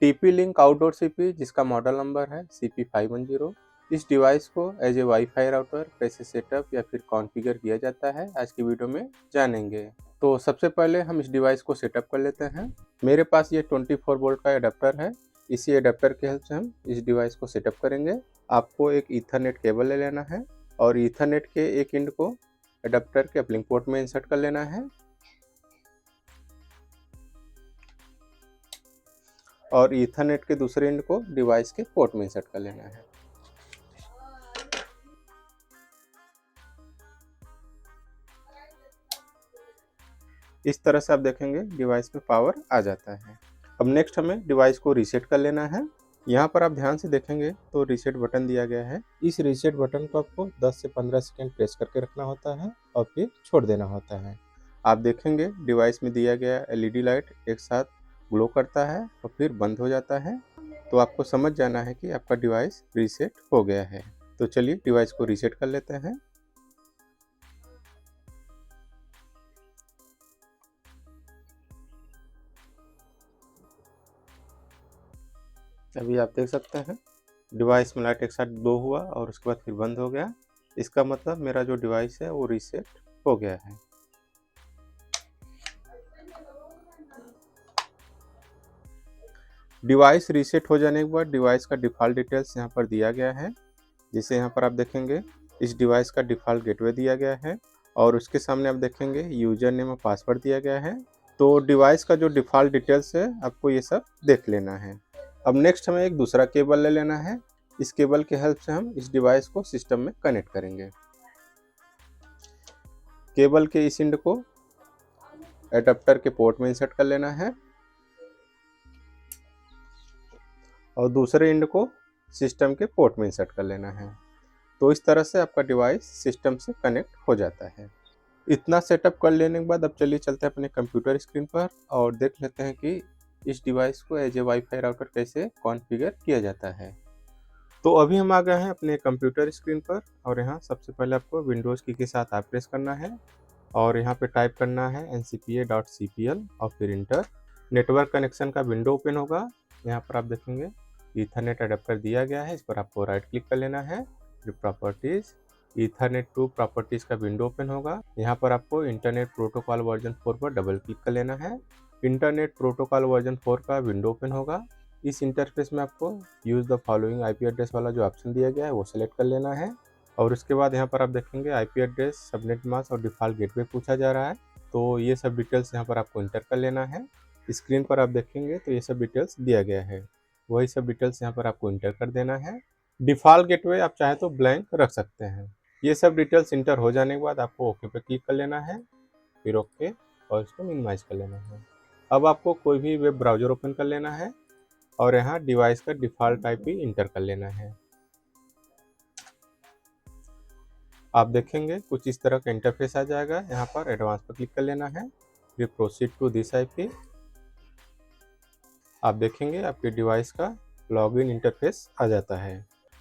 TP link outdoor CP जिसका model number है CP510। इस डिवाइस को एज ए वाईफाई राउटर कैसे सेटअप या फिर कॉन्फ़िगर किया जाता है आज की वीडियो में जानेंगे। तो सबसे पहले हम इस डिवाइस को सेटअप कर लेते हैं। मेरे पास ये 24 वोल्ट का एडाप्टर है। इसी एडाप्टर की हेल्प से हम इस डिवाइस को सेटअप करेंगे। आपको एक ईथरनेट केबल ले लेना है और ईथरनेट के एक एंड को एडाप्टर के अपलिंक पोर्ट में इंसर्ट कर लेना है और ईथरनेट के दूसरे एंड को डिवाइस के पोर्ट में इंसर्ट कर लेना है। इस तरह से आप देखेंगे डिवाइस में पावर आ जाता है। अब नेक्स्ट हमें डिवाइस को रीसेट कर लेना है। यहाँ पर आप ध्यान से देखेंगे तो रीसेट बटन दिया गया है। इस रीसेट बटन को आपको 10 से 15 सेकंड प्रेस करके रखना होता है और फिर छोड़ देना होता है। आप देखेंगे डिवाइस में दिया गया LED लाइट एक साथ ग्लो करता है और फिर बंद हो जाता है। तो आपको समझ जाना है कि आपका डिवाइस रीसेट हो गया है। तो चलिए डिवाइस को रीसेट कर लेते हैं। अभी आप देख सकते हैं डिवाइस में लाइट एक साथ ग्लो हुआ और उसके बाद फिर बंद हो गया। इसका मतलब मेरा जो डिवाइस है वो रीसेट हो गया है। डिवाइस रीसेट हो जाने के बाद डिवाइस का डिफ़ॉल्ट डिटेल्स यहाँ पर दिया गया है। जिसे यहाँ पर आप देखेंगे इस डिवाइस का डिफ़ॉल्ट गेटवे दिया गया है और उसके सामने आप देखेंगे यूजर नेम और पासवर्ड दिया गया है। तो डिवाइस का जो डिफ़ॉल्ट डिटेल्स है आपको ये सब देख लेना है। अब नेक्स्ट हमें एक दूसरा केबल ले लेना है। इस केबल की हेल्प से हम इस डिवाइस को सिस्टम में कनेक्ट करेंगे। केबल के इस एंड को एडाप्टर के पोर्ट में इंसर्ट कर लेना है और दूसरे एंड को सिस्टम के पोर्ट में इंसर्ट कर लेना है। तो इस तरह से आपका डिवाइस सिस्टम से कनेक्ट हो जाता है। इतना सेटअप कर लेने के बाद अब चलिए चलते हैं अपने कंप्यूटर स्क्रीन पर और देख लेते हैं कि इस डिवाइस को एज ए वाईफाई राउटर कैसे कॉन्फ़िगर किया जाता है। तो अभी हम आ गए हैं अपने कंप्यूटर स्क्रीन पर और यहाँ सबसे पहले आपको विंडोज़ की के साथ आप प्रेस करना है और यहाँ पे टाइप करना है ncpa.cpl और फिर इंटर। नेटवर्क कनेक्शन का विंडो ओपन होगा। यहाँ पर आप देखेंगे ईथरनेट अडेप्टर दिया गया है। इस पर आपको राइट क्लिक कर लेना है। फिर प्रॉपर्टीज़, ईथरनेट टू प्रॉपर्टीज़ का विंडो ओपन होगा। यहाँ पर आपको इंटरनेट प्रोटोकॉल वर्जन 4 पर डबल क्लिक कर लेना है। इंटरनेट प्रोटोकॉल वर्जन 4 का विंडो ओपन होगा। इस इंटरफेस में आपको use the following IP address वाला जो ऑप्शन दिया गया है वो सेलेक्ट कर लेना है और उसके बाद यहाँ पर आप देखेंगे IP एड्रेस, सबनेट मास्क और डिफ़ॉल्ट गेटवे पूछा जा रहा है। तो ये सब डिटेल्स यहाँ पर आपको इंटर कर लेना है। स्क्रीन पर आप देखेंगे तो ये सब डिटेल्स दिया गया है, वही सब डिटेल्स यहाँ पर आपको इंटर कर देना है। डिफ़ॉल्ट गेटवे आप चाहे तो ब्लैंक रख सकते हैं। ये सब डिटेल्स इंटर हो जाने के बाद आपको ओके पे क्लिक कर लेना है, फिर ओके और इसको मिनिमाइज कर लेना है। अब आपको कोई भी वेब ब्राउज़र ओपन कर लेना है और यहाँ डिवाइस का डिफ़ॉल्ट IP इंटर कर लेना है। आप देखेंगे कुछ इस तरह का इंटरफेस आ जाएगा। यहाँ पर एडवांस पर क्लिक कर लेना है, फिर प्रोसीड टू दिस IP। आप देखेंगे आपके डिवाइस का लॉगिन इंटरफेस आ जाता है।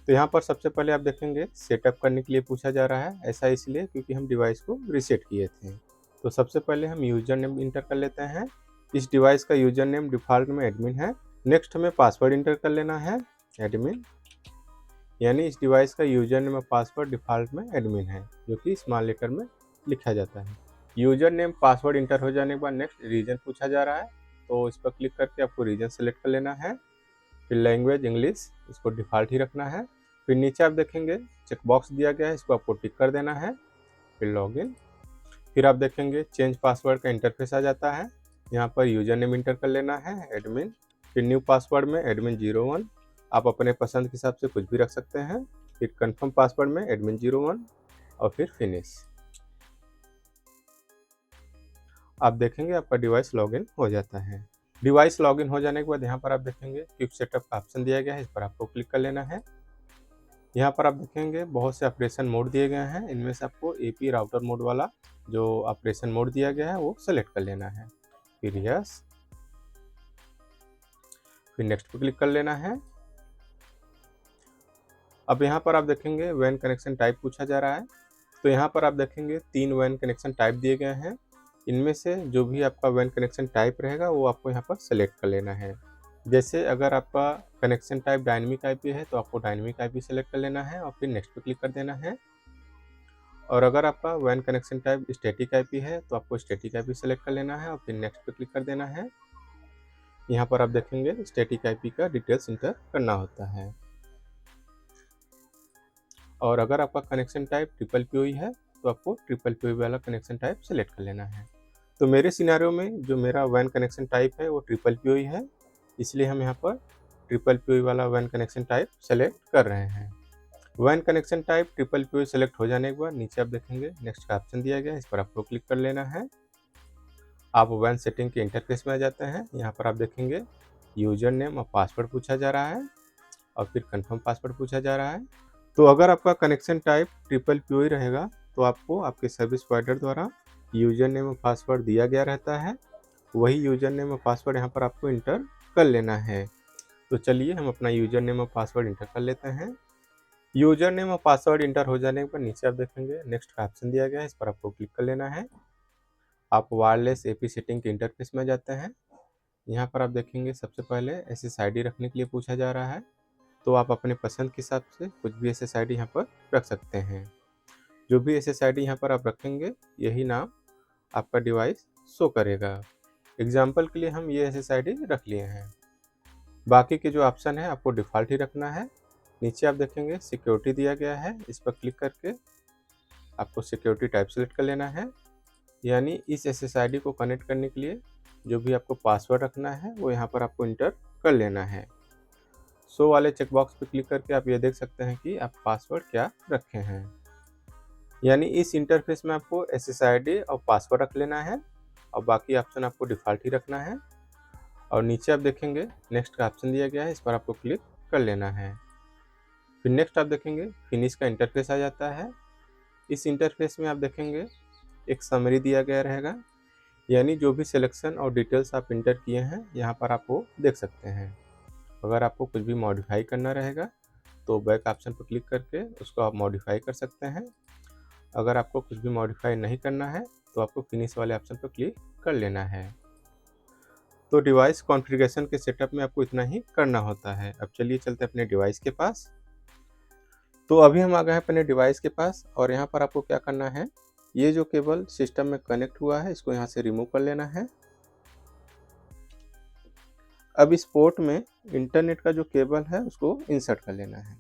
तो यहाँ पर सबसे पहले आप देखेंगे सेटअप करने के लिए पूछा जा रहा है। ऐसा इसलिए क्योंकि हम डिवाइस को रीसेट किए थे। तो सबसे पहले हम यूजर नेम इंटर कर लेते हैं। इस डिवाइस का यूजर नेम डिफ़ॉल्ट में एडमिन है। नेक्स्ट हमें पासवर्ड इंटर कर लेना है, एडमिन, यानी इस डिवाइस का यूजर नेम और पासवर्ड डिफ़ॉल्ट में एडमिन है, जो कि स्मॉल लेटर में लिखा जाता है। यूजर नेम पासवर्ड इंटर हो जाने के बाद नेक्स्ट रीजन पूछा जा रहा है। तो इस पर क्लिक करके आपको रीजन सेलेक्ट कर लेना है। फिर लैंग्वेज इंग्लिश, इसको डिफ़ॉल्ट ही रखना है। फिर नीचे आप देखेंगे चेकबॉक्स दिया गया है, इसको आपको टिक कर देना है। फिर लॉगिन। फिर आप देखेंगे चेंज पासवर्ड का इंटरफेस आ जाता है। यहाँ पर यूजर नेम इंटर कर लेना है, एडमिन। फिर न्यू पासवर्ड में एडमिन 01, आप अपने पसंद के हिसाब से कुछ भी रख सकते हैं। फिर कंफर्म पासवर्ड में एडमिन 01 और फिर फिनिश। आप देखेंगे आपका डिवाइस लॉगिन हो जाता है। डिवाइस लॉगिन हो जाने के बाद यहाँ पर आप देखेंगे क्विक सेटअप का ऑप्शन दिया गया है, इस पर आपको क्लिक कर लेना है। यहाँ पर आप देखेंगे बहुत से ऑपरेशन मोड दिए गए हैं। इनमें से आपको AP राउटर मोड वाला जो ऑपरेशन मोड दिया गया है वो सेलेक्ट कर लेना है। फिर यस, फिर नेक्स्ट पर क्लिक कर लेना है। अब यहाँ पर आप देखेंगे वैन कनेक्शन टाइप पूछा जा रहा है। तो यहाँ पर आप देखेंगे 3 वैन कनेक्शन टाइप दिए गए हैं। इनमें से जो भी आपका वैन कनेक्शन टाइप रहेगा वो आपको यहाँ पर सेलेक्ट कर लेना है। जैसे अगर आपका कनेक्शन टाइप डायनेमिक आईपी है तो आपको डायनेमिक आईपी सेलेक्ट कर लेना है और फिर नेक्स्ट पे क्लिक कर देना है। और अगर आपका वैन कनेक्शन टाइप स्टैटिक आईपी है तो आपको स्टैटिक आईपी सेलेक्ट कर लेना है और फिर नेक्स्ट पे क्लिक कर देना है। यहाँ पर आप देखेंगे स्टैटिक आईपी का डिटेल्स इंटर करना होता है। और अगर आपका कनेक्शन टाइप ट्रिपल पीओई है तो आपको ट्रिपल पीओई वाला कनेक्शन टाइप सेलेक्ट कर लेना है। तो मेरे सिनेरियो में जो मेरा वैन कनेक्शन टाइप है वो ट्रिपल पीओई है, इसलिए हम यहाँ पर ट्रिपल पीओई वाला वैन कनेक्शन टाइप सेलेक्ट कर रहे हैं। वैन connection type triple POE select हो जाने के बाद नीचे आप देखेंगे नेक्स्ट का ऑप्शन दिया गया है, इस पर आपको क्लिक कर लेना है। आप वैन सेटिंग के इंटरफेस में आ जाते हैं। यहाँ पर आप देखेंगे यूजर नेम और पासवर्ड पूछा जा रहा है और फिर कंफर्म पासवर्ड पूछा जा रहा है। तो अगर आपका कनेक्शन टाइप ट्रिपल पीओई रहेगा तो आपको आपके सर्विस प्रोवाइडर द्वारा यूजर नेम और पासवर्ड दिया गया रहता है, वही यूजर नेम और पासवर्ड यहाँ पर आपको इंटर कर लेना है। तो चलिए हम अपना यूजर नेम और पासवर्ड इंटर कर लेते हैं। यूजर नेम और पासवर्ड इंटर हो जाने पर नीचे आप देखेंगे नेक्स्ट का ऑप्शन दिया गया है, इस पर आपको क्लिक कर लेना है। आप वायरलेस एपी सेटिंग के इंटरफेस में जाते हैं। यहाँ पर आप देखेंगे सबसे पहले SSID रखने के लिए पूछा जा रहा है, तो आप अपने पसंद के हिसाब से कुछ भी SSID यहाँ पर रख सकते हैं। जो भी SSID यहाँ पर आप रखेंगे यही नाम आपका डिवाइस शो करेगा। एग्जाम्पल के लिए हम ये SSID रख लिए हैं। बाकी के जो ऑप्शन है आपको डिफ़ॉल्ट ही रखना है। नीचे आप देखेंगे सिक्योरिटी दिया गया है, इस पर क्लिक करके आपको सिक्योरिटी टाइप सेलेक्ट कर लेना है। यानी इस SSID को कनेक्ट करने के लिए जो भी आपको पासवर्ड रखना है वो यहाँ पर आपको इंटर कर लेना है। शो वाले चेकबॉक्स पर क्लिक करके आप ये देख सकते हैं कि आप पासवर्ड क्या रखे हैं। यानी इस इंटरफेस में आपको SSID और पासवर्ड रख लेना है और बाकी ऑप्शन आपको डिफ़ॉल्ट ही रखना है। और नीचे आप देखेंगे नेक्स्ट का ऑप्शन दिया गया है, इस पर आपको क्लिक कर लेना है। फिर नेक्स्ट आप देखेंगे फिनिश का इंटरफेस आ जाता है। इस इंटरफेस में आप देखेंगे एक समरी दिया गया रहेगा, यानी जो भी सिलेक्शन और डिटेल्स आप इंटर किए हैं यहाँ पर आप वो देख सकते हैं। अगर आपको कुछ भी मॉडिफाई करना रहेगा तो बैक ऑप्शन पर क्लिक करके उसको आप मॉडिफाई कर सकते हैं। अगर आपको कुछ भी मॉडिफाई नहीं करना है तो आपको फिनिश वाले ऑप्शन पर क्लिक कर लेना है। तो डिवाइस कॉन्फ़िगरेशन के सेटअप में आपको इतना ही करना होता है। अब चलिए चलते हैं अपने डिवाइस के पास। तो अभी हम आ गए हैं अपने डिवाइस के पास और यहाँ पर आपको क्या करना है, ये जो केबल सिस्टम में कनेक्ट हुआ है इसको यहाँ से रिमूव कर लेना है। अब इस पोर्ट में इंटरनेट का जो केबल है उसको इंसर्ट कर लेना है।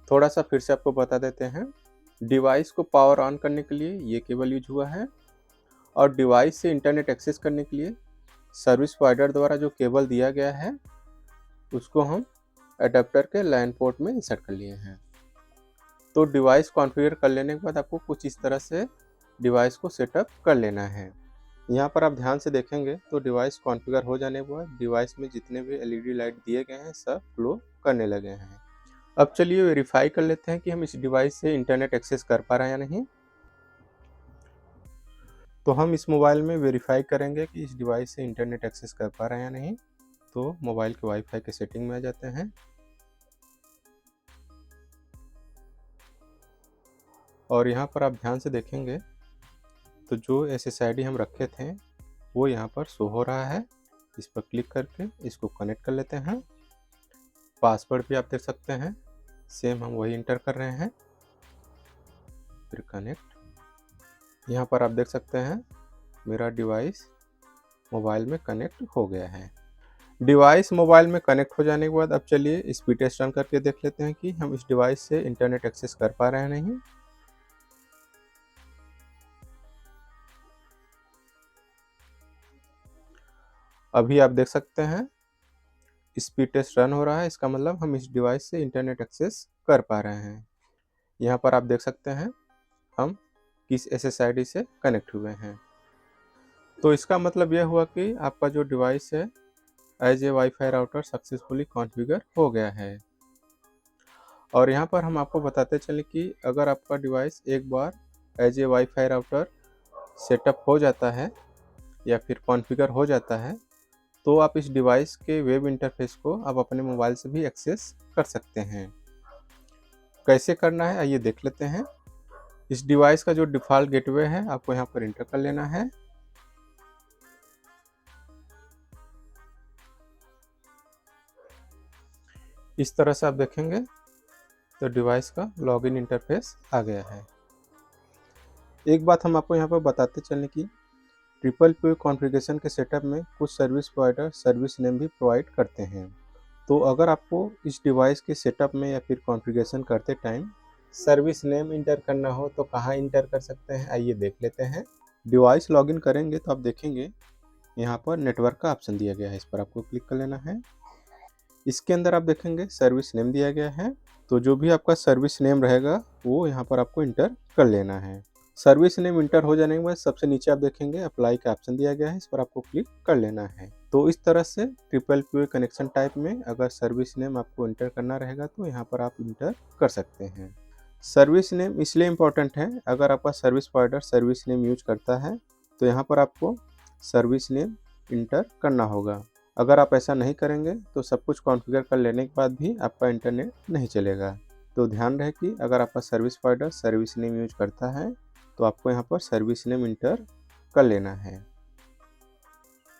थोड़ा सा फिर से आपको बता देते हैं, डिवाइस को पावर ऑन करने के लिए ये केबल यूज हुआ है और डिवाइस से इंटरनेट एक्सेस करने के लिए सर्विस प्रोवाइडर द्वारा जो केबल दिया गया है उसको हम एडेप्टर के लैन पोर्ट में इंसर्ट कर लिए हैं। तो डिवाइस कॉन्फ़िगर कर लेने के बाद आपको कुछ इस तरह से डिवाइस को सेटअप कर लेना है। यहाँ पर आप ध्यान से देखेंगे तो डिवाइस कॉन्फ़िगर हो जाने के बाद डिवाइस में जितने भी LED लाइट दिए गए हैं सब फ्लो करने लगे हैं। अब चलिए वेरीफाई कर लेते हैं कि हम इस डिवाइस से इंटरनेट एक्सेस कर पा रहे हैं या नहीं। तो हम इस मोबाइल में वेरीफाई करेंगे कि इस डिवाइस से इंटरनेट एक्सेस कर पा रहे हैं या नहीं। तो मोबाइल के वाईफाई के सेटिंग में आ जाते हैं और यहाँ पर आप ध्यान से देखेंगे तो जो SSID हम रखे थे वो यहाँ पर शो हो रहा है। इस पर क्लिक करके इसको कनेक्ट कर लेते हैं। पासवर्ड भी आप देख सकते हैं, सेम हम वही इंटर कर रहे हैं। फिर कनेक्ट। यहाँ पर आप देख सकते हैं मेरा डिवाइस मोबाइल में कनेक्ट हो गया है। डिवाइस मोबाइल में कनेक्ट हो जाने के बाद अब चलिए स्पीड टेस्ट रन करके देख लेते हैं कि हम इस डिवाइस से इंटरनेट एक्सेस कर पा रहे हैं नहीं। अभी आप देख सकते हैं स्पीड टेस्ट रन हो रहा है, इसका मतलब हम इस डिवाइस से इंटरनेट एक्सेस कर पा रहे हैं। यहाँ पर आप देख सकते हैं हम किस SSID से कनेक्ट हुए हैं। तो इसका मतलब यह हुआ कि आपका जो डिवाइस है as a wifi router successfully configure हो गया है। और यहाँ पर हम आपको बताते चलें कि अगर आपका डिवाइस एक बार as a wifi router setup हो जाता है या फिर कॉन्फ़िगर हो जाता है तो आप इस डिवाइस के वेब इंटरफेस को आप अपने मोबाइल से भी एक्सेस कर सकते हैं। कैसे करना है आइए देख लेते हैं। इस डिवाइस का जो डिफ़ॉल्ट गेटवे है आपको यहाँ पर इंटर कर लेना है। इस तरह से आप देखेंगे तो डिवाइस का लॉगिन इंटरफेस आ गया है। एक बात हम आपको यहाँ पर बताते चलें कि ट्रिपल पी कॉन्फ़िगरेशन के सेटअप में कुछ सर्विस प्रोवाइडर सर्विस नेम भी प्रोवाइड करते हैं। तो अगर आपको इस डिवाइस के सेटअप में या फिर कॉन्फ़िगरेशन करते टाइम सर्विस नेम इंटर करना हो तो कहाँ इंटर कर सकते हैं, आइए देख लेते हैं। डिवाइस लॉगिन करेंगे तो आप देखेंगे यहाँ पर नेटवर्क का ऑप्शन दिया गया है, इस पर आपको क्लिक कर लेना है। इसके अंदर आप देखेंगे सर्विस नेम दिया गया है, तो जो भी आपका सर्विस नेम रहेगा वो यहाँ पर आपको इंटर कर लेना है। सर्विस नेम इंटर हो जाने के बाद सबसे नीचे आप देखेंगे अप्लाई का ऑप्शन दिया गया है, इस पर आपको क्लिक कर लेना है। तो इस तरह से ट्रिपल पी कनेक्शन टाइप में अगर सर्विस नेम आपको इंटर करना रहेगा तो यहाँ पर आप इंटर कर सकते हैं। सर्विस नेम इसलिए इम्पोर्टेंट है, अगर आपका service provider service name use करता है तो यहाँ पर आपको सर्विस नेम इंटर करना होगा। अगर आप ऐसा नहीं करेंगे तो सब कुछ कॉन्फ़िगर कर लेने के बाद भी आपका इंटरनेट नहीं चलेगा। तो ध्यान रहे कि अगर आपका service provider service name use करता है तो आपको यहाँ पर सर्विस नेम इंटर कर लेना है।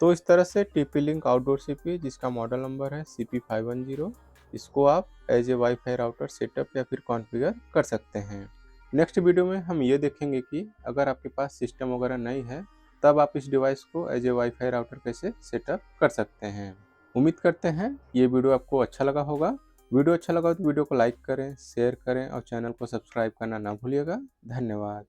तो इस तरह से TP-Link आउटडोर CP जिसका मॉडल नंबर है CP510, इसको आप as a wifi router setup या फिर कॉन्फ़िगर कर सकते हैं। नेक्स्ट वीडियो में हम ये देखेंगे कि अगर आपके पास सिस्टम वगैरह नहीं है तब आप इस डिवाइस को एज ए वाईफाई राउटर कैसे सेटअप कर सकते हैं। उम्मीद करते हैं ये वीडियो आपको अच्छा लगा होगा। वीडियो अच्छा लगा तो वीडियो को लाइक करें, शेयर करें और चैनल को सब्सक्राइब करना ना भूलिएगा। धन्यवाद।